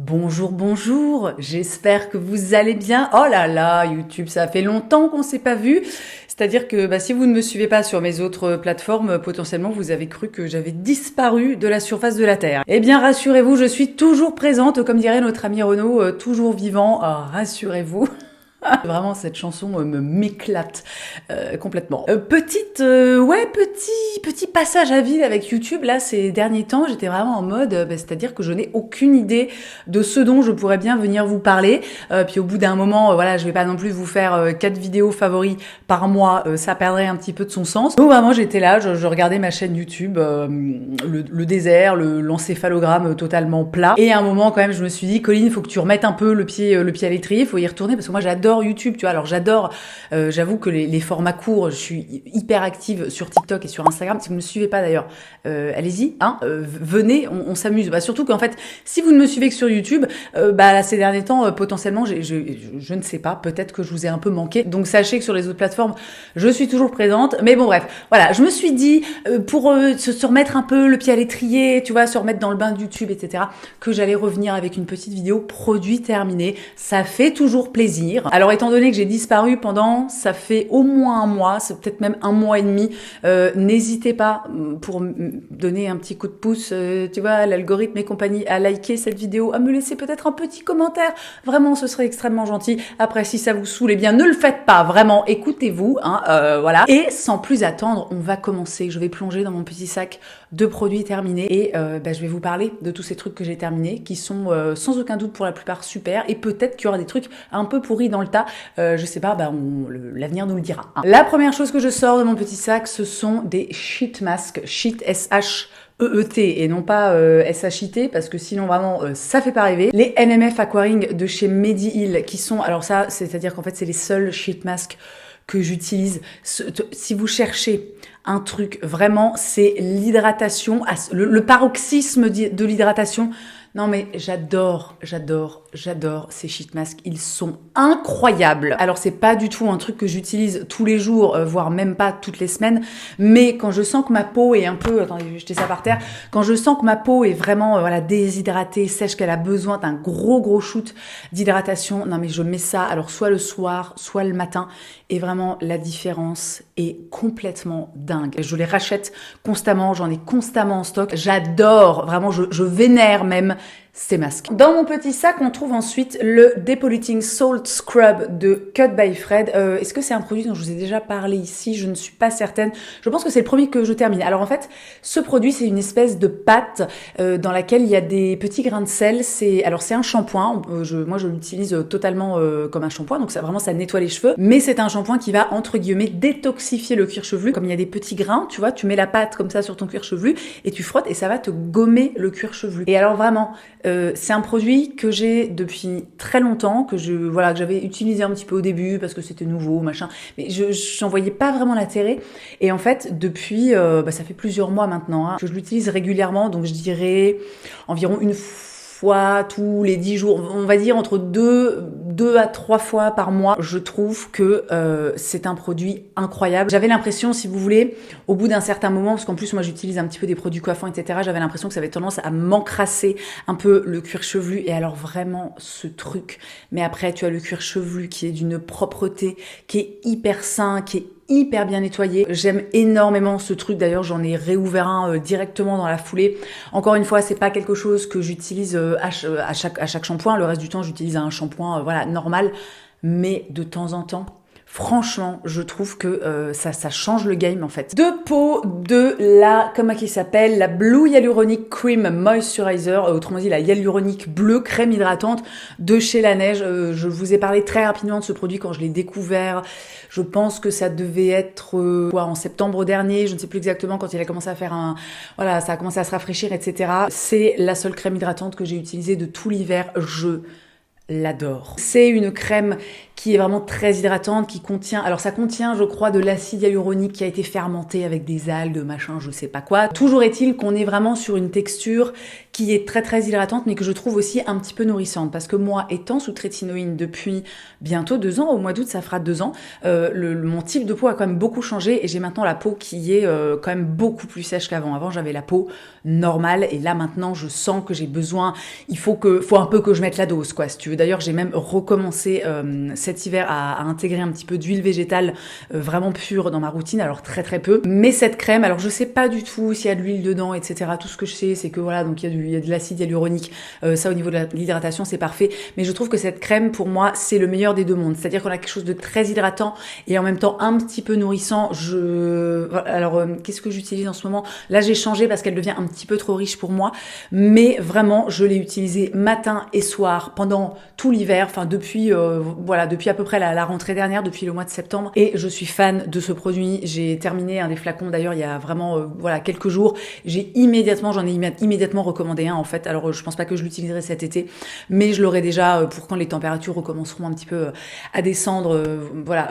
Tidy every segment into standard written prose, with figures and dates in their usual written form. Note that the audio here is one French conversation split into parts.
Bonjour, bonjour, j'espère que vous allez bien. Oh là là, YouTube, ça fait longtemps qu'on s'est pas vu. C'est-à-dire que si vous ne me suivez pas sur mes autres plateformes, potentiellement vous avez cru que j'avais disparu de la surface de la Terre. Eh bien, rassurez-vous, je suis toujours présente, comme dirait notre ami Renaud, toujours vivant. Ah, rassurez-vous. Vraiment, cette chanson m'éclate complètement. Petit passage à vide avec YouTube. Là, ces derniers temps, j'étais vraiment en mode, c'est-à-dire que je n'ai aucune idée de ce dont je pourrais bien venir vous parler. Puis au bout d'un moment, voilà, je vais pas non plus vous faire 4 vidéos favoris par mois. Ça perdrait un petit peu de son sens. Donc vraiment, j'étais là, je regardais ma chaîne YouTube, le désert, l'encéphalogramme totalement plat. Et à un moment, quand même, je me suis dit, Colline, il faut que tu remettes un peu le pied à l'étrier. Il faut y retourner parce que moi, j'adore YouTube, tu vois. Alors j'adore, j'avoue que les formats courts, je suis hyper active sur TikTok et sur Instagram. Si vous ne me suivez pas d'ailleurs, allez-y, hein, venez, on s'amuse. Surtout qu'en fait, si vous ne me suivez que sur YouTube, ces derniers temps, potentiellement, je ne sais pas, peut-être que je vous ai un peu manqué. Donc sachez que sur les autres plateformes, je suis toujours présente. Mais bon, bref, voilà, je me suis dit, pour se remettre un peu le pied à l'étrier, tu vois, se remettre dans le bain de YouTube, etc., que j'allais revenir avec une petite vidéo produit terminé. Ça fait toujours plaisir. Alors étant donné que j'ai disparu pendant, ça fait au moins un mois, c'est peut-être même un mois et demi, n'hésitez pas pour me donner un petit coup de pouce, tu vois, l'algorithme et compagnie, à liker cette vidéo, à me laisser peut-être un petit commentaire. Vraiment, ce serait extrêmement gentil. Après, si ça vous saoule, eh bien ne le faites pas, vraiment, écoutez-vous, hein, voilà. Et sans plus attendre, on va commencer. Je vais plonger dans mon petit sac de produits terminés et je vais vous parler de tous ces trucs que j'ai terminés, qui sont sans aucun doute pour la plupart super, et peut-être qu'il y aura des trucs un peu pourris dans le tas. Je sais pas, l'avenir nous le dira. Hein. La première chose que je sors de mon petit sac, ce sont des sheet masks, sheet S-H-E-E-T et non pas S-H-I-T, parce que sinon vraiment ça fait pas rêver. Les NMF Aquaring de chez Mediheal, qui sont, alors ça, c'est-à-dire qu'en fait c'est les seuls sheet masks que j'utilise. Si vous cherchez un truc, vraiment, c'est l'hydratation, le paroxysme de l'hydratation. Non mais j'adore ces sheet masks, ils sont incroyables. Alors c'est pas du tout un truc que j'utilise tous les jours, voire même pas toutes les semaines, mais quand je sens que ma peau est un peu, attendez, je vais jeter ça par terre, quand je sens que ma peau est vraiment déshydratée, sèche, qu'elle a besoin d'un gros shoot d'hydratation, non mais je mets ça, alors soit le soir, soit le matin, et vraiment la différence est complètement dingue. Je les rachète constamment, j'en ai constamment en stock, j'adore, vraiment je vénère même ces masques. Dans mon petit sac, on trouve ensuite le Depolluting Salt Scrub de Cut by Fred. Est-ce que c'est un produit dont je vous ai déjà parlé ici? Je ne suis pas certaine. Je pense que c'est le premier que je termine. Alors en fait, ce produit, c'est une espèce de pâte dans laquelle il y a des petits grains de sel. C'est un shampoing. Moi, je l'utilise totalement comme un shampoing. Donc ça nettoie les cheveux. Mais c'est un shampoing qui va, entre guillemets, détoxifier le cuir chevelu. Comme il y a des petits grains, tu vois, tu mets la pâte comme ça sur ton cuir chevelu et tu frottes et ça va te gommer le cuir chevelu. Et alors vraiment, c'est un produit que j'ai depuis très longtemps, que j'avais utilisé un petit peu au début parce que c'était nouveau, machin, mais j'en voyais pas vraiment l'intérêt. Et en fait, depuis, ça fait plusieurs mois maintenant, hein, que je l'utilise régulièrement, donc je dirais environ une fois tous les 10 jours, on va dire entre 2 à 3 fois par mois. Je trouve que c'est un produit incroyable. J'avais l'impression, si vous voulez, au bout d'un certain moment, parce qu'en plus moi j'utilise un petit peu des produits coiffants, etc., j'avais l'impression que ça avait tendance à m'encrasser un peu le cuir chevelu. Et alors vraiment ce truc, mais après tu as le cuir chevelu qui est d'une propreté, qui est hyper sain, qui est hyper bien nettoyé. J'aime énormément ce truc. D'ailleurs, j'en ai réouvert un directement dans la foulée. Encore une fois, c'est pas quelque chose que j'utilise à chaque shampoing. Le reste du temps, j'utilise un shampoing normal. Mais de temps en temps, franchement, je trouve que ça change le game en fait. Deux pots de la, comment qui s'appelle, la Blue Hyaluronic Cream Moisturizer, autrement dit la hyaluronique bleue crème hydratante de chez La Neige. Je vous ai parlé très rapidement de ce produit quand je l'ai découvert. Je pense que ça devait être en septembre dernier, je ne sais plus exactement, quand il a commencé à faire ça a commencé à se rafraîchir, etc. C'est la seule crème hydratante que j'ai utilisée de tout l'hiver. Je l'adore. C'est une crème qui est vraiment très hydratante, qui contient, alors ça contient, je crois, de l'acide hyaluronique qui a été fermenté avec des algues, machin, je sais pas quoi. Toujours est-il qu'on est vraiment sur une texture qui est très très hydratante, mais que je trouve aussi un petit peu nourrissante, parce que moi, étant sous trétinoïne depuis bientôt 2 ans, au mois d'août ça fera 2 ans, mon type de peau a quand même beaucoup changé, et j'ai maintenant la peau qui est quand même beaucoup plus sèche qu'avant. Avant j'avais la peau normale, et là maintenant je sens que j'ai besoin, il faut un peu que je mette la dose, quoi, si tu veux. D'ailleurs j'ai même recommencé cet hiver à intégrer un petit peu d'huile végétale vraiment pure dans ma routine, alors très très peu. Mais cette crème, alors je sais pas du tout s'il y a de l'huile dedans, etc. Tout ce que je sais, c'est que voilà, donc il y a de l'acide hyaluronique, ça au niveau de l'hydratation c'est parfait, mais je trouve que cette crème pour moi c'est le meilleur des deux mondes, c'est-à-dire qu'on a quelque chose de très hydratant et en même temps un petit peu nourrissant. Alors qu'est-ce que j'utilise en ce moment? Là j'ai changé parce qu'elle devient un petit peu trop riche pour moi, mais vraiment je l'ai utilisée matin et soir pendant tout l'hiver, enfin depuis depuis à peu près la rentrée dernière, depuis le mois de septembre, et je suis fan de ce produit. J'ai terminé un des flacons d'ailleurs il y a vraiment quelques jours. J'en ai immédiatement recommandé un en fait. Alors je pense pas que je l'utiliserai cet été, mais je l'aurai déjà pour quand les températures recommenceront un petit peu à descendre.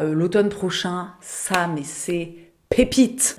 L'automne prochain, ça, mais c'est pépite.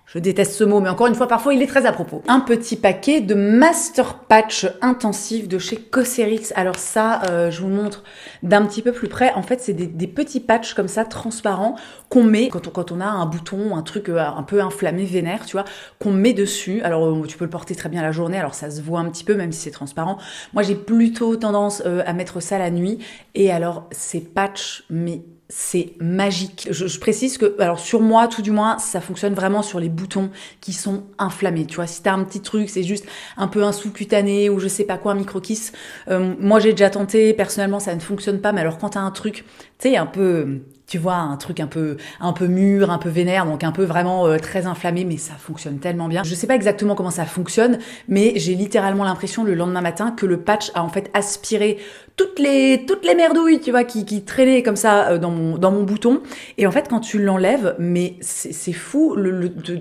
Je déteste ce mot, mais encore une fois, parfois, il est très à propos. Un petit paquet de Master Patch intensif de chez Cosrx. Alors ça, je vous montre d'un petit peu plus près. En fait, c'est des petits patchs comme ça, transparents, qu'on met quand on a un bouton, un truc un peu inflammé, vénère, tu vois, qu'on met dessus. Alors, tu peux le porter très bien la journée. Alors, ça se voit un petit peu, même si c'est transparent. Moi, j'ai plutôt tendance à mettre ça la nuit. Et alors, ces patchs, mais c'est magique. Je précise que, alors sur moi, tout du moins, ça fonctionne vraiment sur les boutons qui sont inflammés. Tu vois, si t'as un petit truc, c'est juste un peu un sous-cutané ou je sais pas quoi, un micro-kiss. Moi, j'ai déjà tenté. Personnellement, ça ne fonctionne pas. Mais alors, quand t'as un truc, tu sais, un peu, tu vois, un truc un peu mûr, un peu vénère, donc un peu vraiment très inflammé, mais ça fonctionne tellement bien. Je sais pas exactement comment ça fonctionne, mais j'ai littéralement l'impression le lendemain matin que le patch a en fait aspiré toutes les merdouilles, tu vois, qui traînaient comme ça dans mon bouton. Et en fait, quand tu l'enlèves, mais c'est fou.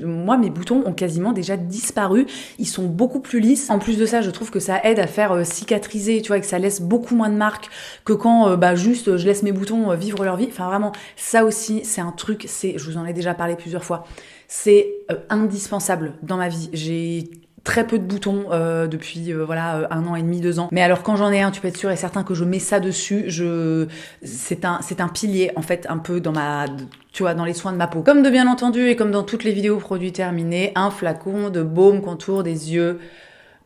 Moi, mes boutons ont quasiment déjà disparu. Ils sont beaucoup plus lisses. En plus de ça, je trouve que ça aide à faire cicatriser, tu vois, et que ça laisse beaucoup moins de marques que quand juste je laisse mes boutons vivre leur vie. Enfin, vraiment, ça aussi, c'est un truc, je vous en ai déjà parlé plusieurs fois, c'est indispensable dans ma vie. J'ai très peu de boutons depuis 1 an et demi, 2 ans. Mais alors quand j'en ai un, tu peux être sûr et certain que je mets ça dessus. C'est un pilier en fait un peu dans dans les soins de ma peau. Comme de bien entendu et comme dans toutes les vidéos produits terminés, un flacon de baume contour des yeux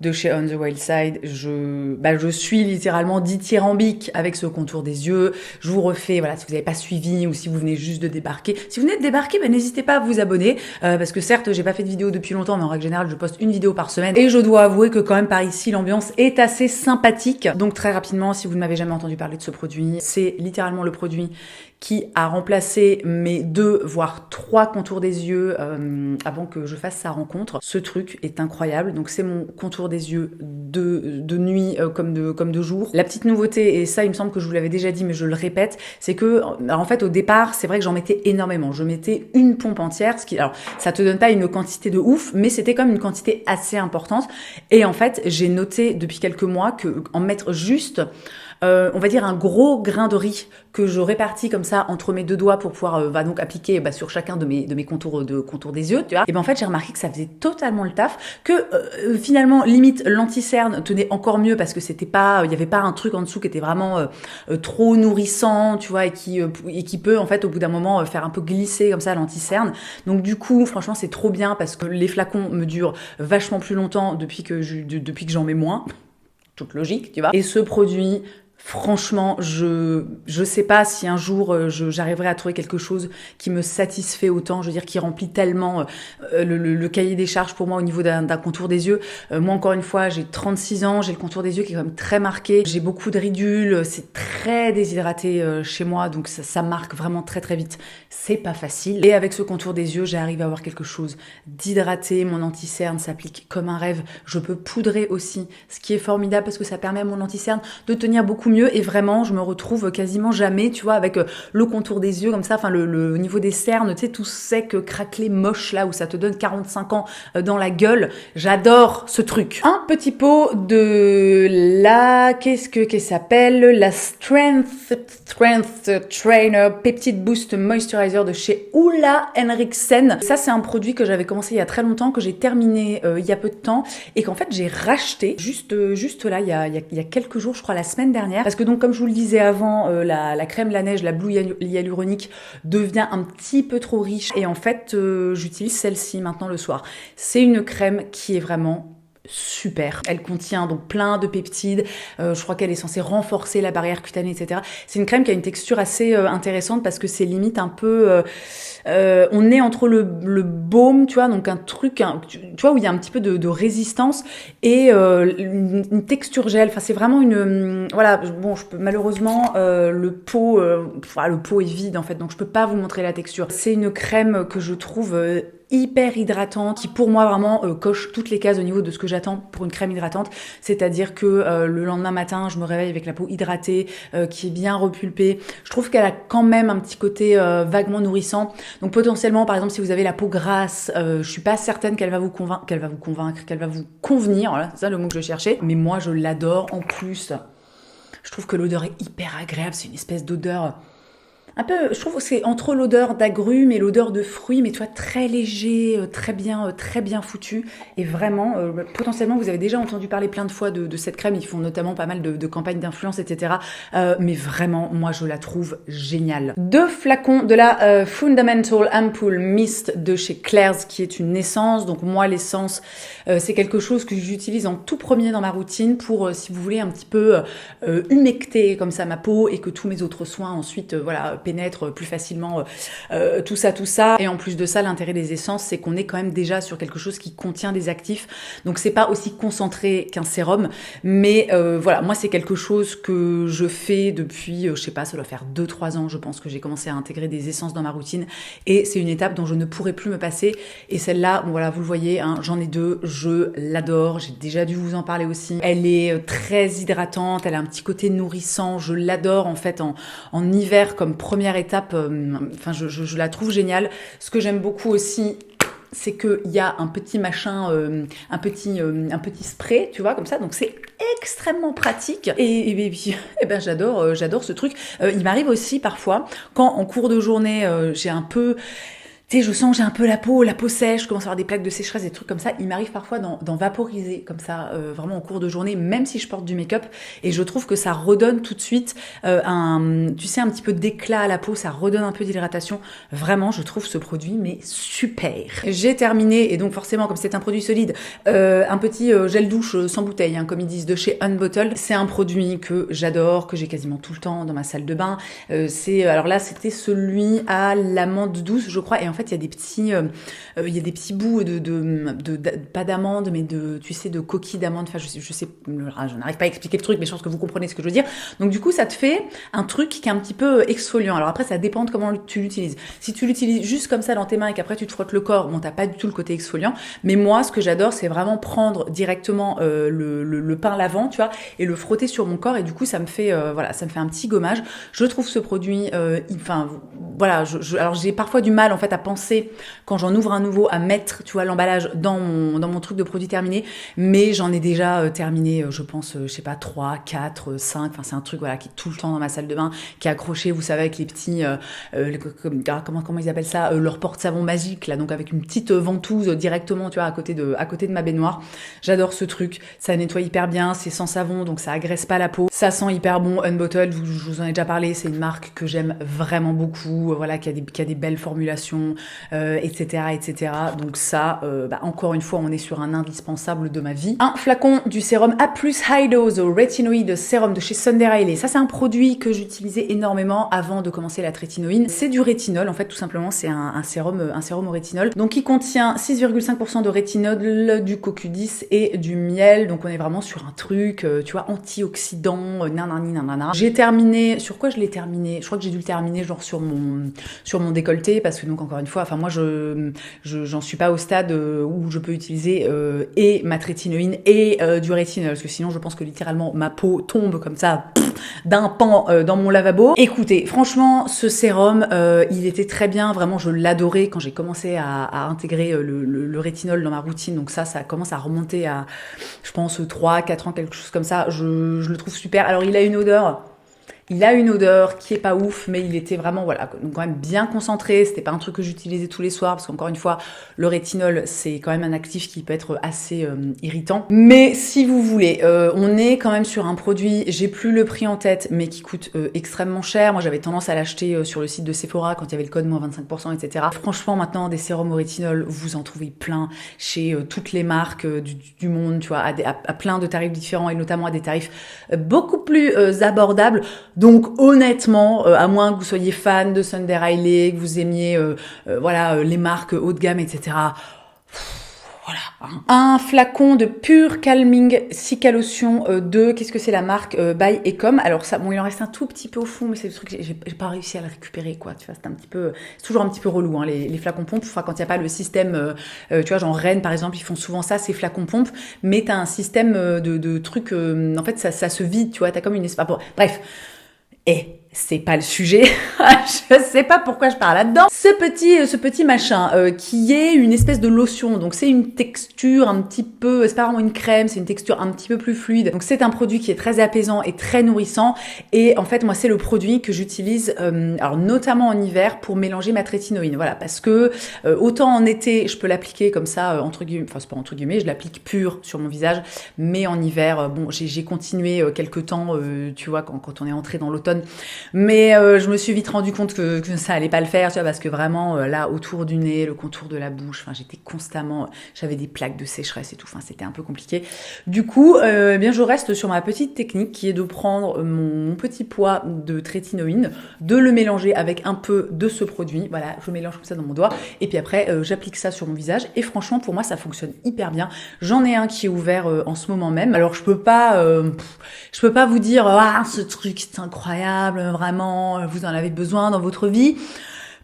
de chez On the Wild Side. Je suis littéralement dithyrambique avec ce contour des yeux. Je vous refais, si vous n'avez pas suivi ou si vous venez juste de débarquer. Si vous venez de débarquer, n'hésitez pas à vous abonner parce que certes, j'ai pas fait de vidéo depuis longtemps, mais en règle générale, je poste une vidéo par semaine et je dois avouer que quand même par ici, l'ambiance est assez sympathique. Donc très rapidement, si vous ne m'avez jamais entendu parler de ce produit, c'est littéralement le produit qui a remplacé mes 2 voire 3 contours des yeux avant que je fasse sa rencontre. Ce truc est incroyable. Donc c'est mon contour des yeux de nuit comme de jour. La petite nouveauté, et ça il me semble que je vous l'avais déjà dit mais je le répète, c'est que en fait au départ c'est vrai que j'en mettais énormément. Je mettais une pompe entière, alors ça te donne pas une quantité de ouf, mais c'était comme une quantité assez importante. Et en fait j'ai noté depuis quelques mois que en mettre juste on va dire un gros grain de riz que je répartis comme ça entre mes 2 doigts pour pouvoir donc appliquer sur chacun de mes contours des yeux, tu vois. Et en fait j'ai remarqué que ça faisait totalement le taf, que finalement limite l'anti-cerne tenait encore mieux parce que c'était pas, il y avait pas un truc en dessous qui était vraiment trop nourrissant, tu vois, et qui peut en fait au bout d'un moment faire un peu glisser comme ça l'anti-cerne. Donc du coup franchement c'est trop bien parce que les flacons me durent vachement plus longtemps depuis que j'en mets moins. Toute logique, tu vois. Et ce produit, franchement, je sais pas si un jour j'arriverai à trouver quelque chose qui me satisfait autant, je veux dire qui remplit tellement le cahier des charges pour moi au niveau d'un contour des yeux. Moi encore une fois, j'ai 36 ans, j'ai le contour des yeux qui est quand même très marqué, j'ai beaucoup de ridules, c'est très déshydraté chez moi, donc ça marque vraiment très très vite. C'est pas facile. Et avec ce contour des yeux, j'arrive à avoir quelque chose d'hydraté, mon anti-cerne s'applique comme un rêve. Je peux poudrer aussi, ce qui est formidable parce que ça permet à mon anti-cerne de tenir beaucoup mieux mieux et vraiment je me retrouve quasiment jamais, tu vois, avec le contour des yeux comme ça, enfin le niveau des cernes, tu sais, tout sec, craquelé, moche là où ça te donne 45 ans dans la gueule. J'adore ce truc. Un petit pot de la, qu'est-ce que s'appelle, la Strength Trainer Peptide Boost Moisturizer de chez Ulla Henriksen. Ça c'est un produit que j'avais commencé il y a très longtemps, que j'ai terminé il y a peu de temps et qu'en fait j'ai racheté juste là il y a quelques jours, je crois la semaine dernière, parce que donc comme je vous le disais avant, la crème la neige, la Blue Hyaluronique devient un petit peu trop riche et en fait j'utilise celle-ci maintenant le soir. C'est une crème qui est vraiment super. Elle contient donc plein de peptides. Je crois qu'elle est censée renforcer la barrière cutanée, etc. C'est une crème qui a une texture assez intéressante parce que c'est limite un peu... on est entre le baume, tu vois, donc un truc, tu vois, où il y a un petit peu de résistance et une texture gel. Enfin, c'est vraiment une... voilà, bon, malheureusement, le pot est vide en fait, donc je peux pas vous montrer la texture. C'est une crème que je trouve... hyper hydratante, qui pour moi vraiment coche toutes les cases au niveau de ce que j'attends pour une crème hydratante, c'est-à-dire que le lendemain matin je me réveille avec la peau hydratée, qui est bien repulpée. Je trouve qu'elle a quand même un petit côté vaguement nourrissant, donc potentiellement par exemple si vous avez la peau grasse, je suis pas certaine qu'elle va vous convaincre, qu'elle va vous convenir, voilà, c'est ça le mot que je cherchais, mais moi je l'adore. En plus je trouve que l'odeur est hyper agréable, c'est une espèce d'odeur un peu, je trouve que c'est entre l'odeur d'agrumes et l'odeur de fruits, mais tu vois, très léger, très bien foutu. Et vraiment, potentiellement, vous avez déjà entendu parler plein de fois de cette crème. Ils font notamment pas mal de campagnes d'influence, etc. Mais vraiment, moi, je la trouve géniale. 2 flacons de la Fundamental Ampoule Mist de chez Claire's, qui est une essence. Donc moi, l'essence, c'est quelque chose que j'utilise en tout premier dans ma routine pour, si vous voulez, un petit peu humecter comme ça ma peau et que tous mes autres soins ensuite, voilà, pénètre plus facilement tout ça. Et en plus de ça, l'intérêt des essences, c'est qu'on est quand même déjà sur quelque chose qui contient des actifs. Donc c'est pas aussi concentré qu'un sérum, mais voilà, moi c'est quelque chose que je fais depuis, je sais pas, ça doit faire 2-3 ans, je pense que j'ai commencé à intégrer des essences dans ma routine et c'est une étape dont je ne pourrais plus me passer. Et celle-là, bon, voilà, vous le voyez, hein, j'en ai 2, je l'adore, j'ai déjà dû vous en parler aussi. Elle est très hydratante, elle a un petit côté nourrissant, je l'adore en fait en hiver comme première étape, enfin je la trouve géniale. Ce que j'aime beaucoup aussi, c'est qu'il y a un petit machin, un petit spray, tu vois, comme ça, donc c'est extrêmement pratique et ben j'adore ce truc. Il m'arrive aussi parfois quand en cours de journée j'ai un peu... Tu sais, je sens que j'ai un peu la peau sèche, je commence à avoir des plaques de sécheresse, des trucs comme ça. Il m'arrive parfois d'en vaporiser comme ça, vraiment en cours de journée, même si je porte du make-up. Et je trouve que ça redonne tout de suite un petit peu d'éclat à la peau, ça redonne un peu d'hydratation. Vraiment, je trouve ce produit, mais super. J'ai terminé, et donc forcément, comme c'est un produit solide, un petit gel douche sans bouteille, hein, comme ils disent, de chez Unbottled. C'est un produit que j'adore, que j'ai quasiment tout le temps dans ma salle de bain. Alors là, c'était celui à l'amande douce, je crois, et en fait, il y a des petits bouts pas d'amande, mais tu sais, de coquilles d'amande. Enfin, je sais, je n'arrive pas à expliquer le truc, mais je pense que vous comprenez ce que je veux dire. Donc, du coup, ça te fait un truc qui est un petit peu exfoliant. Alors après, ça dépend de comment tu l'utilises. Si tu l'utilises juste comme ça dans tes mains et qu'après tu te frottes le corps, bon, t'as pas du tout le côté exfoliant. Mais moi, ce que j'adore, c'est vraiment prendre directement le pain lavant, tu vois, et le frotter sur mon corps. Et du coup, ça me fait un petit gommage. Je trouve ce produit, voilà, alors j'ai parfois du mal en fait à penser quand j'en ouvre un nouveau à mettre, tu vois, l'emballage dans mon truc de produit terminé, mais j'en ai déjà terminé, je pense, je sais pas, 3, 4, 5, enfin c'est un truc voilà qui est tout le temps dans ma salle de bain, qui est accroché, vous savez, avec les petits, comment ils appellent ça, leur porte-savon magique là, donc avec une petite ventouse directement, tu vois, à côté de ma baignoire. J'adore ce truc, ça nettoie hyper bien, c'est sans savon, donc ça agresse pas la peau, ça sent hyper bon. Unbottled, je vous en ai déjà parlé, c'est une marque que j'aime vraiment beaucoup, voilà, qui a des belles formulations, etc. Donc ça, encore une fois, on est sur un indispensable de ma vie. Un flacon du sérum A+, High Dose Rétinoïde Sérum de chez Sunday Riley. Ça, c'est un produit que j'utilisais énormément avant de commencer la trétinoïne. C'est du rétinol, en fait, tout simplement, c'est un sérum au rétinol. Donc, il contient 6,5% de rétinol, du CoQ10 et du miel. Donc, on est vraiment sur un truc, tu vois, antioxydant, nanana. J'ai terminé, sur quoi je l'ai terminé? Je crois que j'ai dû le terminer genre sur mon décolleté, parce que donc, encore une fois, enfin moi j'en suis pas au stade où je peux utiliser et ma trétinoïne et du rétinol, parce que sinon je pense que littéralement ma peau tombe comme ça d'un pan dans mon lavabo. Écoutez, franchement, ce sérum, il était très bien, vraiment, je l'adorais quand j'ai commencé à intégrer le rétinol dans ma routine. Donc ça commence à remonter à, je pense, 3-4 ans, quelque chose comme ça. Je le trouve super. Alors, il a une odeur... Il a une odeur qui est pas ouf, mais il était vraiment, voilà, donc quand même bien concentré. C'était pas un truc que j'utilisais tous les soirs, parce qu'encore une fois, le rétinol, c'est quand même un actif qui peut être assez irritant. Mais si vous voulez, on est quand même sur un produit, j'ai plus le prix en tête, mais qui coûte extrêmement cher. Moi, j'avais tendance à l'acheter sur le site de Sephora quand il y avait le code moins 25%, etc. Franchement, maintenant, des sérums au rétinol, vous en trouvez plein chez toutes les marques du monde, tu vois, à plein de tarifs différents, et notamment à des tarifs beaucoup plus abordables. Donc honnêtement, à moins que vous soyez fan de Sunday Riley, que vous aimiez voilà, les marques haut de gamme, etc. Voilà. Un flacon de Pure Calming Cicalotion de, qu'est-ce que c'est la marque By Ecom. Alors ça, bon, il en reste un tout petit peu au fond, mais c'est le truc, j'ai pas réussi à le récupérer, quoi. Tu vois, c'est un petit peu, c'est toujours un petit peu relou, hein, les flacons pompes. Enfin, quand il n'y a pas le système, tu vois, genre Rennes par exemple, ils font souvent ça, ces flacons pompes, mais t'as un système de trucs, en fait, ça se vide, tu vois, t'as comme une espace. Bref. Et c'est pas le sujet, je sais pas pourquoi je parle là-dedans. Ce petit machin qui est une espèce de lotion, donc c'est une texture un petit peu, c'est pas vraiment une crème, c'est une texture un petit peu plus fluide. Donc c'est un produit qui est très apaisant et très nourrissant. Et en fait, moi, c'est le produit que j'utilise, alors notamment en hiver, pour mélanger ma trétinoïne. Voilà, parce que autant en été, je peux l'appliquer comme ça, entre guillemets, enfin c'est pas entre guillemets, je l'applique pur sur mon visage, mais en hiver, bon, j'ai continué quelques temps, tu vois, quand on est entré dans l'automne. Mais je me suis vite rendu compte que ça allait pas le faire, tu vois, parce que vraiment là autour du nez, le contour de la bouche, enfin j'étais constamment, j'avais des plaques de sécheresse et tout, enfin c'était un peu compliqué. Du coup, eh bien je reste sur ma petite technique qui est de prendre mon petit poids de trétinoïne, de le mélanger avec un peu de ce produit. Voilà, je mélange comme ça dans mon doigt et puis après j'applique ça sur mon visage et franchement pour moi ça fonctionne hyper bien. J'en ai un qui est ouvert en ce moment même. Alors je peux pas vous dire ah ce truc c'est incroyable, vraiment, vous en avez besoin dans votre vie.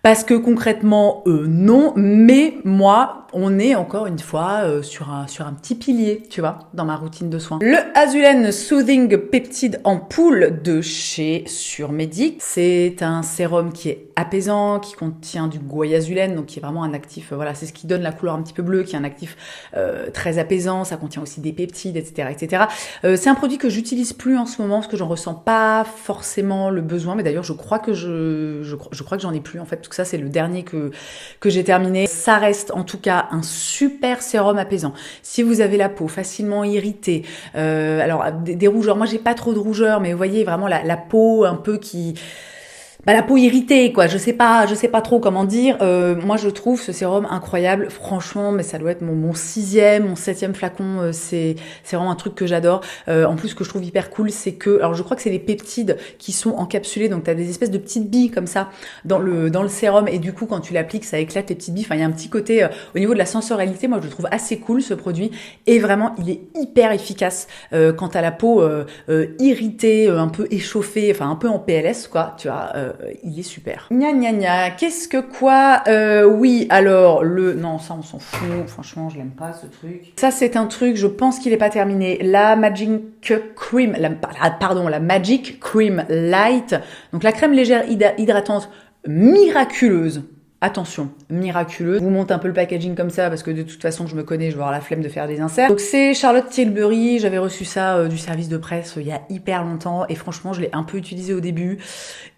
Parce que concrètement, non. Mais moi, on est encore une fois sur un petit pilier, tu vois, dans ma routine de soins. Le Azulène Soothing Peptide Ampoule de chez Surmedic. C'est un sérum qui est apaisant, qui contient du guaiazulène, donc qui est vraiment un actif, voilà, c'est ce qui donne la couleur un petit peu bleue, qui est un actif très apaisant. Ça contient aussi des peptides, etc., etc. C'est un produit que j'utilise plus en ce moment parce que j'en ressens pas forcément le besoin. Mais d'ailleurs, je crois que j'en ai plus en fait. Parce que ça, c'est le dernier que j'ai terminé. Ça reste en tout cas un super sérum apaisant. Si vous avez la peau facilement irritée, alors des rougeurs, moi j'ai pas trop de rougeurs, mais vous voyez vraiment la peau un peu qui... Bah, la peau irritée, quoi. Je sais pas trop comment dire. Moi, je trouve ce sérum incroyable. Franchement, mais ça doit être mon 6e, mon 7e flacon. C'est vraiment un truc que j'adore. En plus, ce que je trouve hyper cool, c'est que, alors je crois que c'est les peptides qui sont encapsulés. Donc, t'as des espèces de petites billes comme ça dans le sérum. Et du coup, quand tu l'appliques, ça éclate les petites billes. Enfin, il y a un petit côté, au niveau de la sensorialité, moi, je le trouve assez cool, ce produit. Et vraiment, il est hyper efficace quand t'as la peau irritée, un peu échauffée, enfin, un peu en PLS, quoi, tu vois. Il est super. Gna gna gna, qu'est-ce que quoi oui, alors, non, ça on s'en fout, franchement, je l'aime pas ce truc. Ça, c'est un truc, je pense qu'il est pas terminé. La Magic Cream, la Magic Cream Light, donc la crème légère hydratante miraculeuse. Attention, miraculeux. Je vous montre un peu le packaging comme ça parce que de toute façon, je me connais, je vais avoir la flemme de faire des inserts. Donc c'est Charlotte Tilbury, j'avais reçu ça du service de presse il y a hyper longtemps et franchement, je l'ai un peu utilisé au début.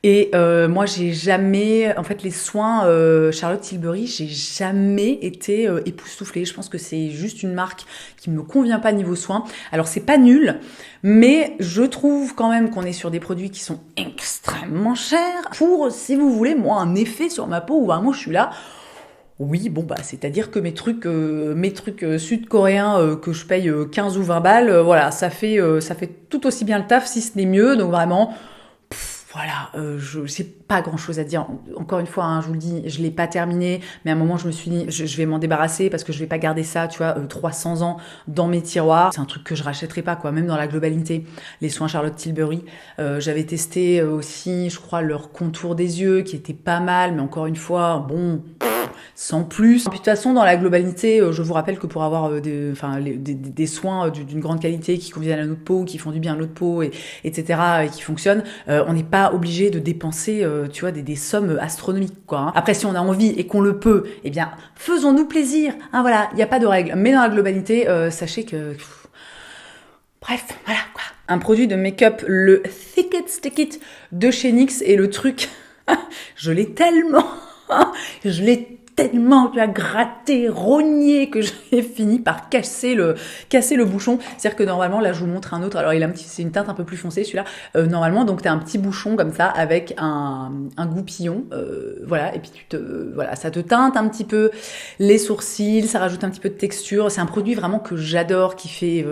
Et moi, j'ai jamais, en fait, les soins Charlotte Tilbury, j'ai jamais été époustouflée. Je pense que c'est juste une marque qui me convient pas niveau soins. Alors c'est pas nul, mais je trouve quand même qu'on est sur des produits qui sont extrêmement chers pour, si vous voulez, moi, un effet sur ma peau où vraiment je suis là. Oui, bon bah c'est-à-dire que mes trucs sud-coréens que je paye 15 ou 20 balles, voilà, ça fait tout aussi bien le taf si ce n'est mieux. Donc vraiment, voilà, c'est pas grand-chose à dire. Encore une fois, hein, je vous le dis, je l'ai pas terminé, mais à un moment je me suis dit, je vais m'en débarrasser parce que je vais pas garder ça, tu vois, 300 ans dans mes tiroirs. C'est un truc que je rachèterai pas, quoi, même dans la globalité. Les soins Charlotte Tilbury, j'avais testé aussi, je crois, leur contour des yeux qui était pas mal, mais encore une fois, bon... sans plus. Et puis de toute façon, dans la globalité, je vous rappelle que pour avoir des soins d'une grande qualité qui conviennent à notre peau, qui font du bien à notre peau, etc., et qui fonctionnent, on n'est pas obligé de dépenser, tu vois, des sommes astronomiques, quoi. Hein. Après, si on a envie et qu'on le peut, eh bien, faisons-nous plaisir. Hein, voilà, il n'y a pas de règle. Mais dans la globalité, sachez que... Bref, voilà, quoi. Un produit de make-up, le Thick It Stick It de chez NYX, et le truc, je l'ai tellement gratté, rogné, que j'ai fini par casser le bouchon. C'est-à-dire que normalement, là, je vous montre un autre. Alors, c'est une teinte un peu plus foncée, celui-là. Normalement, donc, t'as un petit bouchon comme ça, avec un goupillon. Voilà. Et puis, voilà, ça te teinte un petit peu les sourcils, ça rajoute un petit peu de texture. C'est un produit vraiment que j'adore, qui fait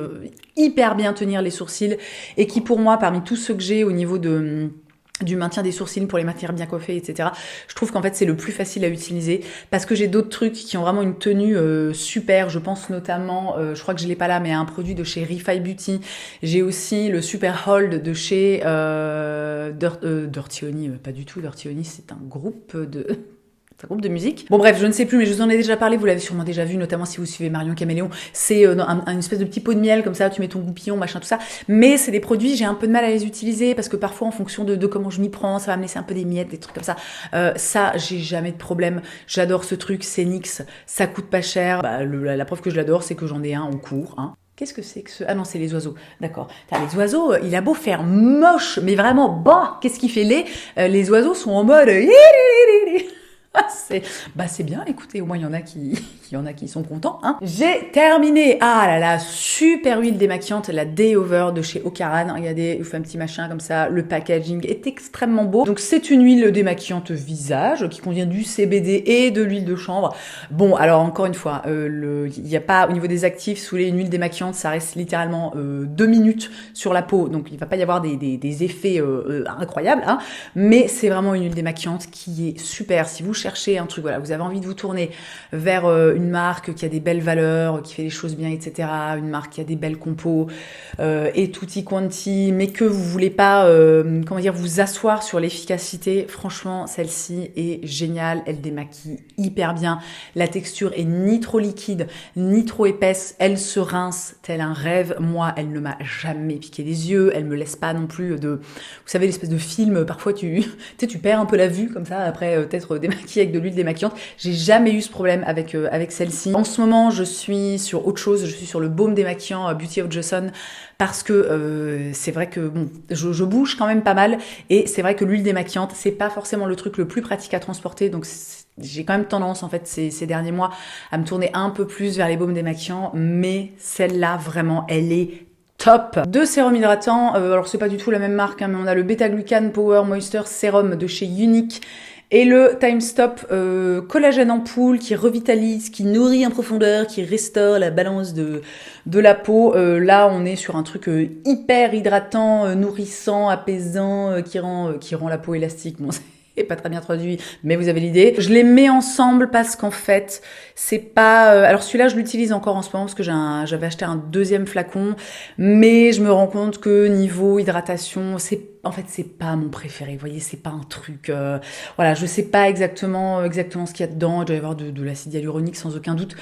hyper bien tenir les sourcils, et qui, pour moi, parmi tous ceux que j'ai au niveau du maintien des sourcils pour les maintenir bien coiffés, etc. Je trouve qu'en fait, c'est le plus facile à utiliser, parce que j'ai d'autres trucs qui ont vraiment une tenue super. Je pense notamment, je crois que je l'ai pas là, mais à un produit de chez Refi Beauty. J'ai aussi le Super Hold de chez Dirty Honey. Pas du tout, Dirty Honey, c'est un groupe de musique. Bon bref, je ne sais plus, mais je vous en ai déjà parlé, vous l'avez sûrement déjà vu, notamment si vous suivez Marion Caméléon. C'est une espèce de petit pot de miel, comme ça, tu mets ton goupillon, machin, tout ça. Mais c'est des produits, j'ai un peu de mal à les utiliser, parce que parfois, en fonction de comment je m'y prends, ça va me laisser un peu des miettes, des trucs comme ça. Ça, j'ai jamais de problème. J'adore ce truc, c'est NYX, ça coûte pas cher. Bah, la preuve que je l'adore, c'est que j'en ai un en cours, hein. Qu'est-ce que c'est que ce... Ah non, c'est les oiseaux. D'accord. Les oiseaux, il a beau faire moche, mais vraiment, bah, qu'est-ce qu'il fait les oiseaux sont en mode... c'est bien, écoutez, au moins il y en a qui sont contents, hein. J'ai terminé. Ah là là, super huile démaquillante, la Day Over de chez Ocaran. Regardez, il fait un petit machin comme ça, le packaging est extrêmement beau. Donc c'est une huile démaquillante visage qui contient du CBD et de l'huile de chanvre. Bon, alors encore une fois, il n'y a pas, au niveau des actifs, sous une huile démaquillante, ça reste littéralement 2 minutes sur la peau, donc il va pas y avoir des effets incroyables, hein. Mais c'est vraiment une huile démaquillante qui est super. Si vous cherchez un truc, voilà, vous avez envie de vous tourner vers une marque qui a des belles valeurs, qui fait les choses bien, etc., une marque qui a des belles compos, et tutti quanti, mais que vous voulez pas, vous asseoir sur l'efficacité, franchement, celle-ci est géniale, elle démaquille hyper bien, la texture est ni trop liquide, ni trop épaisse, elle se rince tel un rêve. Moi, elle ne m'a jamais piqué les yeux, elle me laisse pas non plus vous savez, l'espèce de film, parfois tu perds un peu la vue, comme ça, après t'être démaquillée avec de l'huile démaquillante. J'ai jamais eu ce problème avec celle-ci. En ce moment, je suis sur autre chose, je suis sur le baume démaquillant Beauty of Joseon, parce que c'est vrai que bon, je bouge quand même pas mal, et c'est vrai que l'huile démaquillante, c'est pas forcément le truc le plus pratique à transporter, donc j'ai quand même tendance en fait ces derniers mois à me tourner un peu plus vers les baumes démaquillants, mais celle-là vraiment, elle est top. Deux sérums hydratants, alors c'est pas du tout la même marque, hein, mais on a le Beta Glucan Power Moisture Serum de chez Unique, et le Time Stop collagène en poudre qui revitalise, qui nourrit en profondeur, qui restaure la balance de la peau. Là, on est sur un truc hyper hydratant, nourrissant, apaisant, qui rend la peau élastique. Bon, c'est pas très bien traduit, mais vous avez l'idée. Je les mets ensemble parce qu'en fait, c'est pas... alors celui-là, je l'utilise encore en ce moment parce que j'avais acheté un deuxième flacon, mais je me rends compte que niveau hydratation, c'est pas mon préféré. Vous voyez, c'est pas un truc... voilà, je sais pas exactement ce qu'il y a dedans. Il doit y avoir de l'acide hyaluronique sans aucun doute.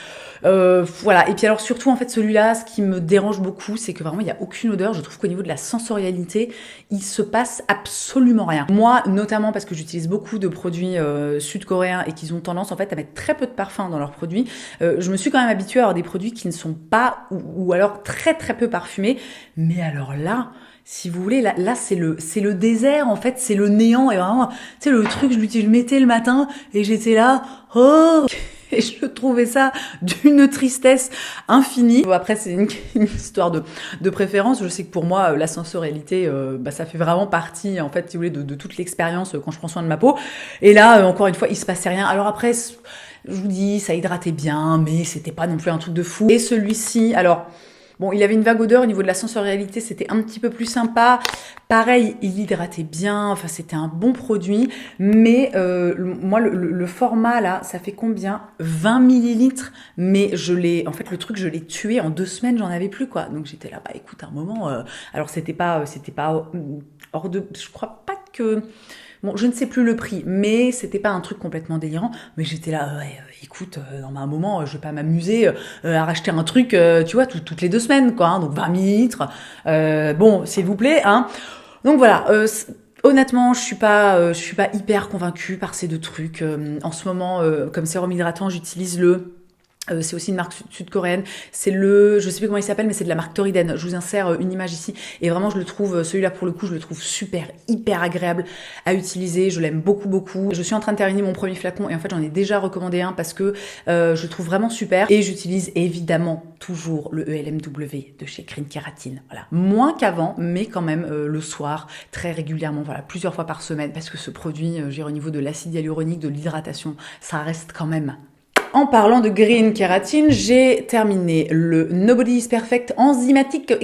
Voilà. Et puis alors surtout, en fait, celui-là, ce qui me dérange beaucoup, c'est que vraiment, il y a aucune odeur. Je trouve qu'au niveau de la sensorialité, il se passe absolument rien. Moi, notamment parce que j'utilise beaucoup de produits sud-coréens et qu'ils ont tendance, en fait, à mettre très peu de parfum dans leurs produits, je me suis quand même habituée à avoir des produits qui ne sont pas, ou alors très très peu parfumés. Mais alors là... Si vous voulez, là c'est le désert, en fait, c'est le néant, et vraiment, tu sais, le truc, je le mettais le matin, et j'étais là, oh, et je trouvais ça d'une tristesse infinie. Bon, après, c'est une histoire de préférence. Je sais que pour moi, la sensorialité, ça fait vraiment partie, en fait, si vous voulez, de toute l'expérience quand je prends soin de ma peau. Et là, encore une fois, il se passait rien. Alors après, je vous dis, ça hydratait bien, mais c'était pas non plus un truc de fou. Et celui-ci, alors... Bon, il avait une vague odeur, au niveau de la sensorialité, c'était un petit peu plus sympa. Pareil, il hydratait bien, enfin c'était un bon produit. Mais moi, le format là, ça fait combien? 20 millilitres. Mais en fait, le truc, je l'ai tué en 2 semaines, j'en avais plus, quoi. Donc j'étais là, bah écoute, à un moment... alors c'était pas hors de... Je crois pas que... Bon, je ne sais plus le prix, mais c'était pas un truc complètement délirant. Mais j'étais là, ouais, écoute, dans un moment, je vais pas m'amuser à racheter un truc, tu vois, toutes les 2 semaines, quoi. Hein, donc 20 millilitres. Bon, s'il vous plaît, hein. Donc voilà. Honnêtement, je suis pas hyper convaincue par ces 2 trucs. En ce moment, comme sérum hydratant, j'utilise c'est aussi une marque sud-coréenne. C'est je sais plus comment il s'appelle, mais c'est de la marque Toriden. Je vous insère une image ici. Et vraiment, celui-là pour le coup, je le trouve super, hyper agréable à utiliser. Je l'aime beaucoup, beaucoup. Je suis en train de terminer mon premier flacon et en fait, j'en ai déjà recommandé un parce que je le trouve vraiment super. Et j'utilise évidemment toujours le ELMW de chez Green Keratin. Voilà. Moins qu'avant, mais quand même le soir, très régulièrement, voilà, plusieurs fois par semaine parce que ce produit, au niveau de l'acide hyaluronique, de l'hydratation, ça reste quand même. En parlant de Green Keratin, j'ai terminé le Nobody is Perfect enzymatique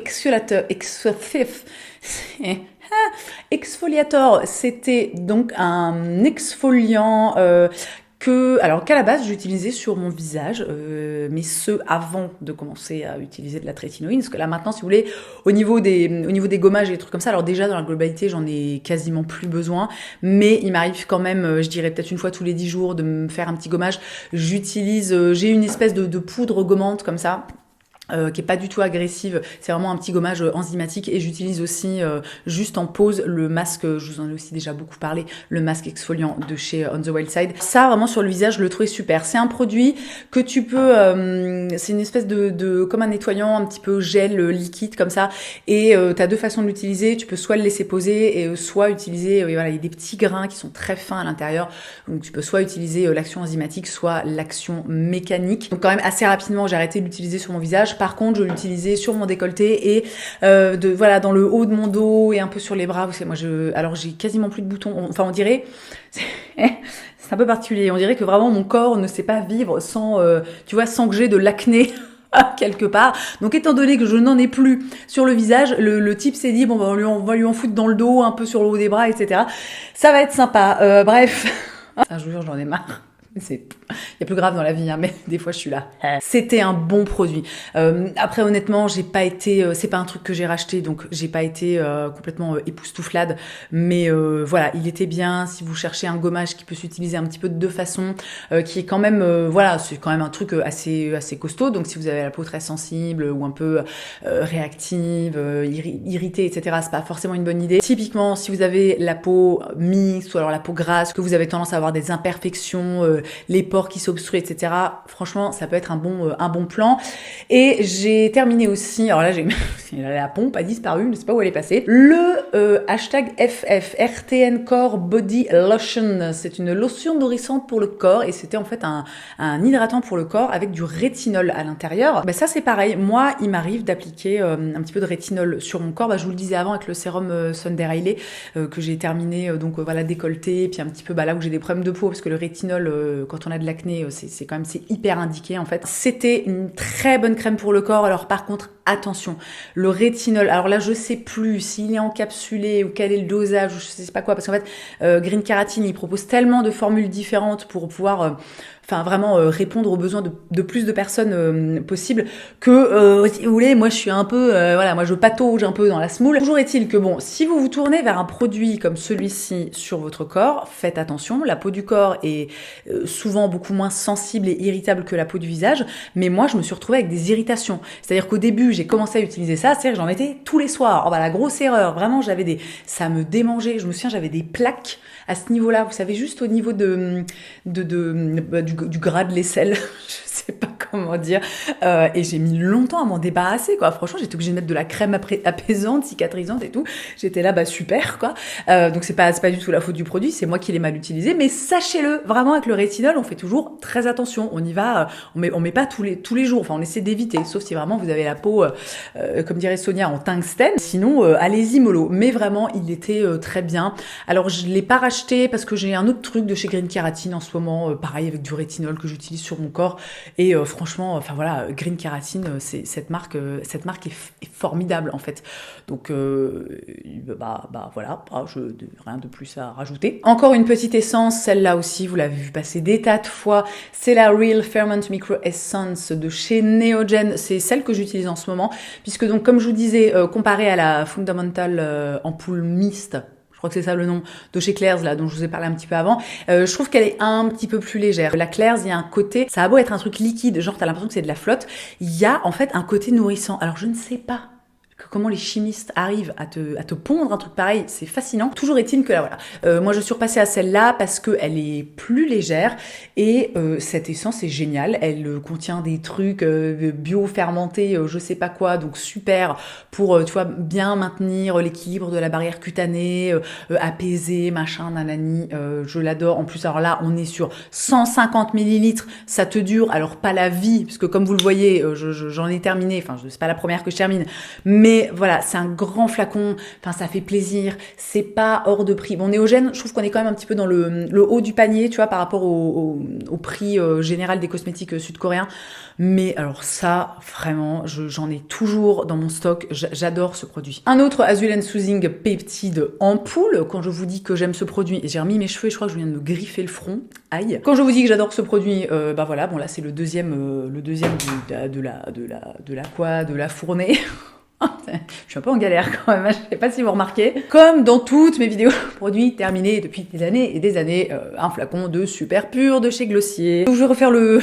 exfoliator. C'était donc un exfoliant qu'à la base j'utilisais sur mon visage, mais avant de commencer à utiliser de la trétinoïne, parce que là maintenant, si vous voulez, au niveau des gommages et des trucs comme ça, alors déjà dans la globalité, j'en ai quasiment plus besoin, mais il m'arrive quand même, je dirais peut-être une fois tous les 10 jours, de me faire un petit gommage. J'ai une espèce de poudre gommante comme ça, qui est pas du tout agressive, c'est vraiment un petit gommage enzymatique, et j'utilise aussi juste en pause le masque, je vous en ai aussi déjà beaucoup parlé, le masque exfoliant de chez On The Wild Side. Ça vraiment sur le visage, je le trouvais super. C'est un produit que tu peux, c'est une espèce de comme un nettoyant un petit peu gel liquide comme ça, et t'as 2 façons de l'utiliser. Tu peux soit le laisser poser et soit utiliser, voilà, il y a des petits grains qui sont très fins à l'intérieur, donc tu peux soit utiliser l'action enzymatique, soit l'action mécanique. Donc quand même assez rapidement, j'ai arrêté de l'utiliser sur mon visage. Par contre, je l'utilisais sur mon décolleté et voilà, dans le haut de mon dos et un peu sur les bras. Vous savez, alors j'ai quasiment plus de boutons. Enfin, on dirait, c'est un peu particulier. On dirait que vraiment mon corps ne sait pas vivre sans, tu vois, sans que j'ai de l'acné quelque part. Donc, étant donné que je n'en ai plus sur le visage, le type s'est dit, bon, bah, on va lui en foutre dans le dos, un peu sur le haut des bras, etc. Ça va être sympa. Bref. Je vous jure, j'en ai marre. Il y a plus grave dans la vie, hein, mais des fois je suis là. C'était un bon produit. Après, honnêtement, c'est pas un truc que j'ai racheté, donc j'ai pas été complètement époustouflade, mais voilà, il était bien. Si vous cherchez un gommage qui peut s'utiliser un petit peu de 2 façons, qui est quand même, voilà, c'est quand même un truc assez costaud. Donc si vous avez la peau très sensible ou un peu réactive, irritée, etc., c'est pas forcément une bonne idée. Typiquement, si vous avez la peau mixte ou alors la peau grasse, que vous avez tendance à avoir des imperfections, les pores qui s'obstruent, etc. Franchement, ça peut être un bon plan. Et j'ai terminé aussi, alors là, la pompe a disparu, je ne sais pas où elle est passée, le hashtag FF, RTN Core Body Lotion. C'est une lotion nourrissante pour le corps et c'était en fait un hydratant pour le corps avec du rétinol à l'intérieur. Bah, ça, c'est pareil. Moi, il m'arrive d'appliquer un petit peu de rétinol sur mon corps. Bah, je vous le disais avant avec le sérum Sunday Riley que j'ai terminé, donc voilà, décolleté, et puis un petit peu là où j'ai des problèmes de peau, parce que le rétinol, quand on a de l'acné, c'est hyper indiqué en fait. C'était une très bonne crème pour le corps. Alors par contre, attention, le rétinol, alors là je sais plus s'il est encapsulé ou quel est le dosage, ou je sais pas quoi, parce qu'en fait Green Keratin, il propose tellement de formules différentes pour pouvoir vraiment répondre aux besoins de plus de personnes possible, que si vous voulez, moi je suis un peu voilà, moi je patauge un peu dans la semoule. Toujours est-il que bon, si vous vous tournez vers un produit comme celui-ci sur votre corps, faites attention. La peau du corps est souvent beaucoup moins sensible et irritable que la peau du visage, mais moi je me suis retrouvée avec des irritations. C'est-à-dire qu'au début j'ai commencé à utiliser ça, c'est-à-dire que j'en mettais tous les soirs. Oh bah la grosse erreur, vraiment ça me démangeait. Je me souviens, j'avais des plaques à ce niveau-là, vous savez, juste au niveau du gras de l'aisselle, je sais pas comment dire, et j'ai mis longtemps à m'en débarrasser, quoi. Franchement, j'étais obligée de mettre de la crème apaisante, cicatrisante et tout. J'étais là, super, quoi. Donc c'est pas du tout la faute du produit, c'est moi qui l'ai mal utilisé, mais sachez-le, vraiment avec le rétinol, on fait toujours très attention. On y va, on met pas tous les jours, enfin on essaie d'éviter, sauf si vraiment vous avez la peau, comme dirait Sonia, en tungstène. Sinon, allez-y mollo. Mais vraiment, il était très bien. Alors je l'ai pas racheté parce que j'ai un autre truc de chez Green Keratin en ce moment, pareil avec du rétinol que j'utilise sur mon corps, et franchement, enfin voilà, Green Keratin, cette marque est formidable en fait. Donc voilà, rien de plus à rajouter. Encore une petite essence, celle-là aussi, vous l'avez vu passer des tas de fois, c'est la Real Ferment Micro Essence de chez Neogen. C'est celle que j'utilise en ce moment, puisque donc comme je vous disais, comparé à la Fundamental ampoule mixte, je crois que c'est ça le nom, de chez Claire's, là, dont je vous ai parlé un petit peu avant. Je trouve qu'elle est un petit peu plus légère. La Claire's, il y a un côté, ça a beau être un truc liquide, genre t'as l'impression que c'est de la flotte, il y a en fait un côté nourrissant. Alors je ne sais pas comment les chimistes arrivent à te pondre un truc pareil, c'est fascinant. Toujours est-il que là, voilà. Moi, je suis repassée à celle-là parce qu'elle est plus légère et cette essence est géniale. Elle contient des trucs bio-fermentés, je sais pas quoi, donc super pour, tu vois, bien maintenir l'équilibre de la barrière cutanée, apaiser, machin, nanani. Je l'adore. En plus, alors là, on est sur 150 millilitres. Ça te dure, alors pas la vie, parce que comme vous le voyez, j'en ai terminé. Enfin, c'est pas la première que je termine, mais voilà, c'est un grand flacon, enfin ça fait plaisir, c'est pas hors de prix. Bon, Néogène, je trouve qu'on est quand même un petit peu dans le haut du panier, tu vois, par rapport au prix général des cosmétiques sud-coréens. Mais alors ça, vraiment, j'en ai toujours dans mon stock, j'adore ce produit. Un autre Azul & Soothing Peptide Ampoule, quand je vous dis que j'aime ce produit, et j'ai remis mes cheveux et je crois que je viens de me griffer le front, aïe. Quand je vous dis que j'adore ce produit, bah voilà, bon là c'est le deuxième de la fournée. Je suis un peu en galère quand même, je sais pas si vous remarquez. Comme dans toutes mes vidéos produits terminés depuis des années et des années, un flacon de Super Pur de chez Glossier. Donc je vais refaire le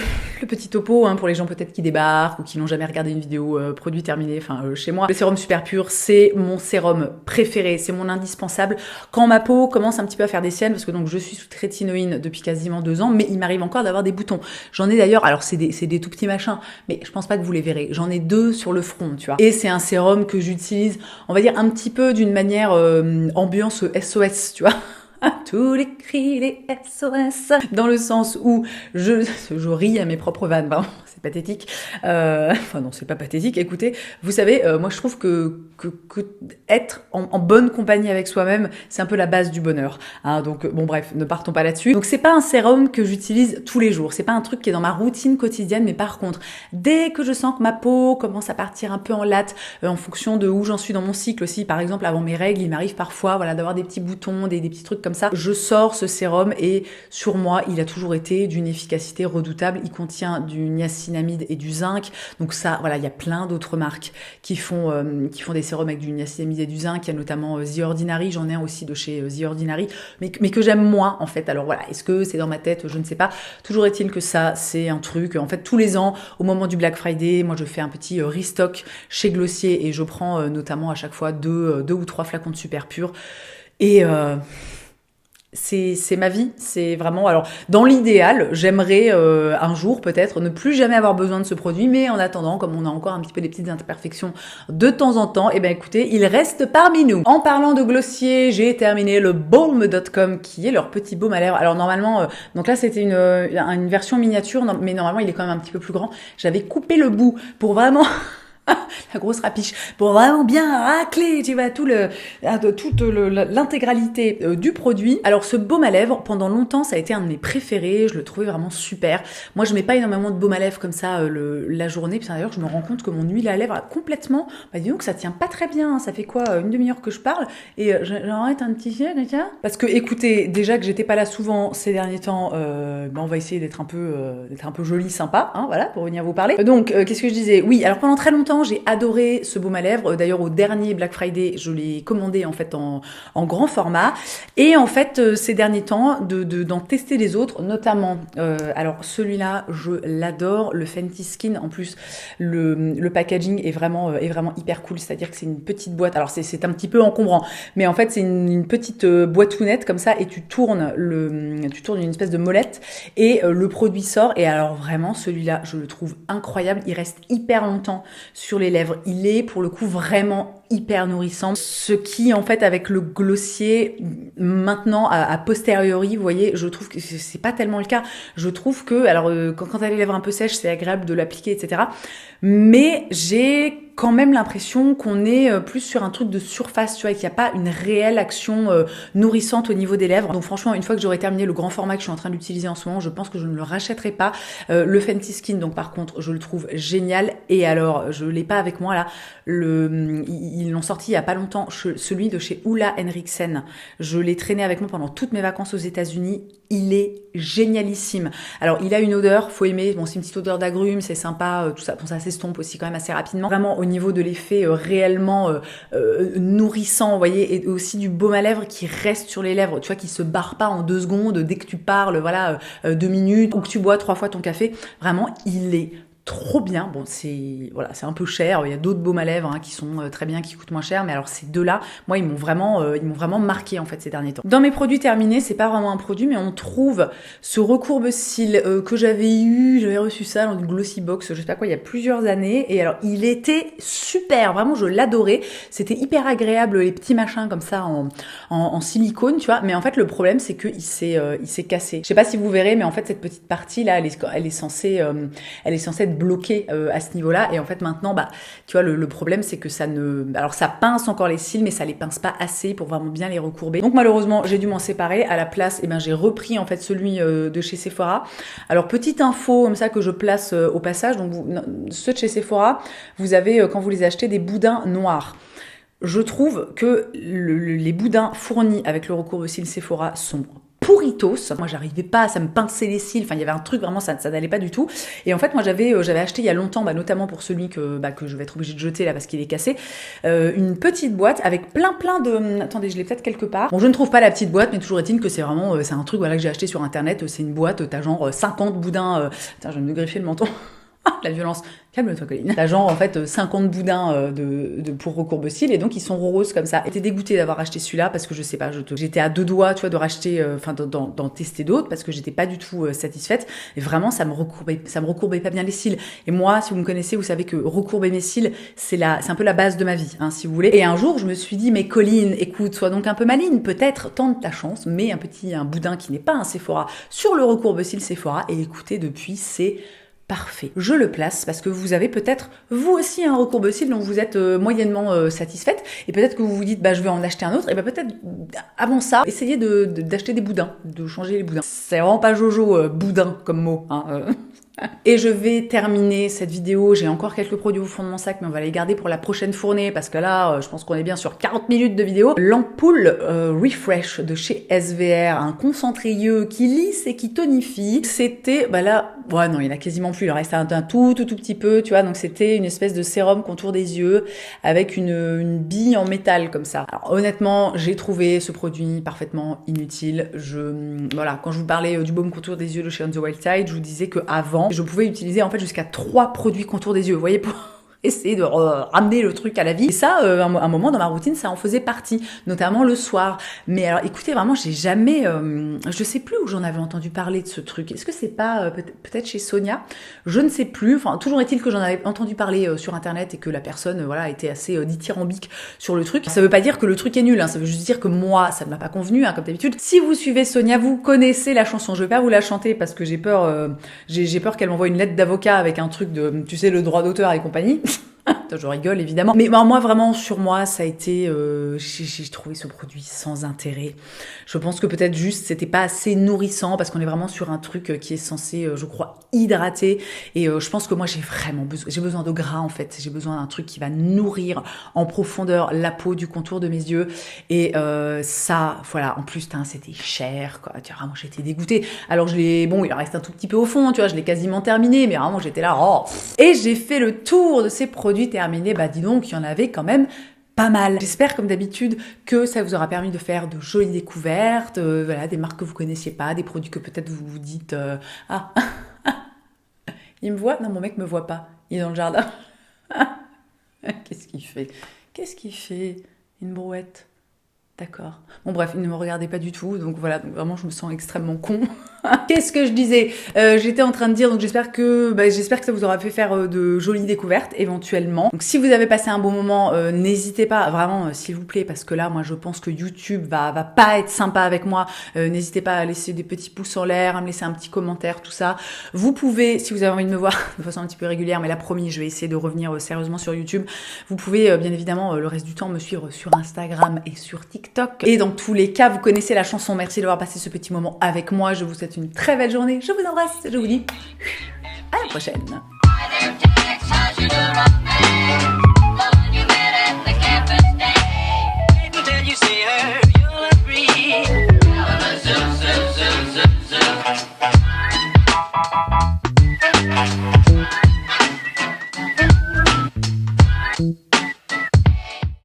petit topo pour les gens peut-être qui débarquent ou qui n'ont jamais regardé une vidéo produit terminé, chez moi. Le sérum Super Pur, c'est mon sérum préféré, c'est mon indispensable. Quand ma peau commence un petit peu à faire des siennes, parce que donc je suis sous trétinoïne depuis quasiment 2 ans, mais il m'arrive encore d'avoir des boutons. J'en ai d'ailleurs, alors c'est des tout petits machins, mais je pense pas que vous les verrez. J'en ai 2 sur le front, tu vois. Et c'est un sérum que j'utilise, on va dire un petit peu d'une manière ambiance SOS, tu vois. Tous les cris, les SOS, dans le sens où je ris à mes propres vannes, pardon, c'est pathétique. Enfin non, c'est pas pathétique. Écoutez, vous savez, moi je trouve que être en bonne compagnie avec soi-même, c'est un peu la base du bonheur. Hein, donc bon bref, ne partons pas là-dessus. Donc c'est pas un sérum que j'utilise tous les jours, c'est pas un truc qui est dans ma routine quotidienne, mais par contre, dès que je sens que ma peau commence à partir un peu en latte, en fonction de où j'en suis dans mon cycle aussi, par exemple avant mes règles, il m'arrive parfois, voilà, d'avoir des petits boutons, des petits trucs comme ça. Je sors ce sérum et sur moi, il a toujours été d'une efficacité redoutable. Il contient du niacinamide et du zinc. Donc ça, voilà, il y a plein d'autres marques qui font des sérums avec du niacinamide et du zinc. Il y a notamment The Ordinary. J'en ai un aussi de chez The Ordinary, mais que j'aime moins en fait. Alors voilà, est-ce que c'est dans ma tête? Je ne sais pas. Toujours est-il que ça, c'est un truc. En fait, tous les ans, au moment du Black Friday, moi je fais un petit restock chez Glossier et je prends notamment à chaque fois 2 ou 3 flacons de Super Pur. Et c'est ma vie, c'est vraiment... Alors, dans l'idéal, j'aimerais un jour peut-être ne plus jamais avoir besoin de ce produit, mais en attendant, comme on a encore un petit peu des petites imperfections de temps en temps, eh bien écoutez, il reste parmi nous. En parlant de Glossier, j'ai terminé le Balm.com, qui est leur petit baume à lèvres. Alors normalement, donc là c'était une version miniature, mais normalement il est quand même un petit peu plus grand. J'avais coupé le bout pour vraiment... la grosse rapiche, pour vraiment bien racler, tu vois, toute l'intégralité du produit. Alors ce baume à lèvres, pendant longtemps, ça a été un de mes préférés, je le trouvais vraiment super. Moi, je mets pas énormément de baume à lèvres comme ça la journée, puis d'ailleurs, je me rends compte que mon huile à lèvres a complètement, dis donc, ça tient pas très bien, ça fait quoi, une demi-heure que je parle, et j'en arrête un petit peu, tiens. Parce que, écoutez, déjà que j'étais pas là souvent ces derniers temps, on va essayer d'être un peu joli, sympa, hein, voilà, pour venir vous parler. Donc, qu'est-ce que je disais? Oui, alors pendant très longtemps, j'ai adoré ce baume à lèvres. D'ailleurs, au dernier Black Friday, je l'ai commandé en fait en grand format. Et en fait, ces derniers temps, d'en tester les autres, notamment, alors celui-là, je l'adore, le Fenty Skin. En plus, le packaging est vraiment hyper cool. C'est-à-dire que c'est une petite boîte. Alors c'est un petit peu encombrant, mais en fait c'est une petite boîtounette comme ça, et tu tournes une espèce de molette et le produit sort. Et alors vraiment, celui-là, je le trouve incroyable. Il reste hyper longtemps sur les lèvres. Il est pour le coup vraiment hyper nourrissant. Ce qui en fait avec le Glossier maintenant a posteriori, vous voyez, je trouve que c'est pas tellement le cas. Je trouve que alors quand t'as les lèvres un peu sèches, c'est agréable de l'appliquer, etc. Mais j'ai quand même l'impression qu'on est plus sur un truc de surface, tu vois, et qu'il n'y a pas une réelle action nourrissante au niveau des lèvres. Donc franchement, une fois que j'aurai terminé le grand format que je suis en train d'utiliser en ce moment, je pense que je ne le rachèterai pas. Le Fenty Skin, donc par contre, je le trouve génial. Et alors, je l'ai pas avec moi là. Ils l'ont sorti il y a pas longtemps, celui de chez Ulla Henriksen. Je l'ai traîné avec moi pendant toutes mes vacances aux États-Unis. Il est génialissime. Alors, il a une odeur, faut aimer. Bon, c'est une petite odeur d'agrumes, c'est sympa, tout ça. Bon, ça s'estompe aussi quand même assez rapidement. Vraiment, au niveau de l'effet réellement nourrissant, vous voyez, et aussi du baume à lèvres qui reste sur les lèvres, tu vois, qui se barre pas en 2 secondes dès que tu parles, voilà, 2 minutes, ou que tu bois 3 fois ton café. Vraiment, il est trop bien. Bon, c'est un peu cher. Il y a d'autres baumes à lèvres qui sont très bien, qui coûtent moins cher. Mais alors ces deux-là, moi, ils m'ont vraiment marqué en fait ces derniers temps. Dans mes produits terminés, c'est pas vraiment un produit, mais on trouve ce recourbe-cils que j'avais reçu ça dans une glossy box, je sais pas quoi, il y a plusieurs années. Et alors, il était super. Vraiment, je l'adorais. C'était hyper agréable, les petits machins comme ça en silicone, tu vois. Mais en fait, le problème, c'est que il s'est cassé. Je sais pas si vous verrez, mais en fait, cette petite partie là, elle est censée être bloqué à ce niveau-là, et en fait maintenant tu vois, le problème c'est que ça pince encore les cils, mais ça les pince pas assez pour vraiment bien les recourber. Donc malheureusement j'ai dû m'en séparer. À la place, j'ai repris en fait celui de chez Sephora. Alors petite info comme ça que je place au passage, donc ceux de chez Sephora, vous avez quand vous les achetez des boudins noirs. Je trouve que les boudins fournis avec le recourbe-cils Sephora sont pourritos. Moi, j'arrivais pas, ça me pinçait les cils. Enfin, il y avait un truc vraiment, ça n'allait pas du tout. Et en fait, moi, j'avais acheté il y a longtemps, notamment pour celui que je vais être obligée de jeter là parce qu'il est cassé, une petite boîte avec plein de. Attendez, je l'ai peut-être quelque part. Bon, je ne trouve pas la petite boîte, mais toujours est-il que c'est vraiment, c'est un truc que j'ai acheté sur internet. C'est une boîte, t'as genre 50 boudins. Tiens, je viens de me griffer le menton. La violence. Calme-toi, Colline. T'as genre, en fait, 50 boudins pour recourbe-cils, et donc ils sont roses comme ça. J'étais dégoûtée d'avoir acheté celui-là parce que je sais pas, j'étais à 2 doigts, tu vois, de racheter, d'en tester d'autres parce que j'étais pas du tout satisfaite. Et vraiment, ça me recourbait pas bien les cils. Et moi, si vous me connaissez, vous savez que recourber mes cils, c'est un peu la base de ma vie, si vous voulez. Et un jour, je me suis dit, mais Colline, écoute, sois donc un peu maligne, peut-être, tente ta chance, mets un boudin qui n'est pas un Sephora sur le recourbe-cils Sephora, et écoutez, depuis, c'est parfait. Je le place parce que vous avez peut-être vous aussi un recourbe-cils dont vous êtes moyennement satisfaite, et peut-être que vous vous dites je vais en acheter un autre, et peut-être avant ça essayez d'acheter des boudins, de changer les boudins. C'est vraiment pas Jojo boudin comme mot. Et je vais terminer cette vidéo. J'ai encore quelques produits au fond de mon sac, mais on va les garder pour la prochaine fournée parce que là, je pense qu'on est bien sur 40 minutes de vidéo. L'ampoule Refresh de chez SVR, un concentré yeux qui lisse et qui tonifie. C'était, non, il y en a quasiment plus. Il en reste un tout petit peu, tu vois. Donc c'était une espèce de sérum contour des yeux avec une bille en métal comme ça. Alors honnêtement, j'ai trouvé ce produit parfaitement inutile. Quand je vous parlais du baume contour des yeux de chez On the Wild Side, je vous disais que avant, je pouvais utiliser en fait jusqu'à 3 produits contour des yeux, vous voyez, pour essayer de ramener le truc à la vie. Et ça, un moment dans ma routine, ça en faisait partie, notamment le soir. Mais alors, écoutez, vraiment, j'ai jamais, je sais plus où j'en avais entendu parler de ce truc. Est-ce que c'est pas peut-être chez Sonia? Je ne sais plus. Enfin, toujours est-il que j'en avais entendu parler sur internet et que la personne, était assez dithyrambique sur le truc. Ça veut pas dire que le truc est nul, ça veut juste dire que moi, ça ne m'a pas convenu, comme d'habitude. Si vous suivez Sonia, vous connaissez la chanson. Je vais pas vous la chanter parce que j'ai peur qu'elle m'envoie une lettre d'avocat avec un truc de, tu sais, le droit d'auteur et compagnie. Je rigole évidemment, mais moi vraiment sur moi ça a été j'ai trouvé ce produit sans intérêt. Je pense que peut-être juste c'était pas assez nourrissant parce qu'on est vraiment sur un truc qui est censé je crois hydrater, et je pense que moi j'ai besoin de gras en fait, j'ai besoin d'un truc qui va nourrir en profondeur la peau du contour de mes yeux, et ça voilà, en plus c'était cher quoi, tu vois, vraiment j'étais dégoûtée. Alors il en reste un tout petit peu au fond, tu vois, je l'ai quasiment terminé, mais vraiment j'étais là et j'ai fait le tour de ces produits terminés. Dis donc, il y en avait quand même pas mal. J'espère comme d'habitude que ça vous aura permis de faire de jolies découvertes, des marques que vous connaissiez pas, des produits que peut-être vous vous dites il me voit? Non, mon mec me voit pas, il est dans le jardin. Qu'est-ce qu'il fait? Une brouette. D'accord. Bon bref, il ne me regardait pas du tout, donc voilà, donc vraiment je me sens extrêmement con. Qu'est-ce que je disais? J'étais en train de dire, donc j'espère que ça vous aura fait faire de jolies découvertes éventuellement. Donc si vous avez passé un bon moment, n'hésitez pas, vraiment s'il vous plaît, parce que là moi je pense que YouTube va pas être sympa avec moi. N'hésitez pas à laisser des petits pouces en l'air, à me laisser un petit commentaire, tout ça. Vous pouvez, si vous avez envie de me voir de façon un petit peu régulière, mais là promis, je vais essayer de revenir sérieusement sur YouTube. Vous pouvez bien évidemment le reste du temps me suivre sur Instagram et sur TikTok. Et dans tous les cas, vous connaissez la chanson. Merci d'avoir passé ce petit moment avec moi. Je vous souhaite une très belle journée. Je vous embrasse. Je vous dis à la prochaine.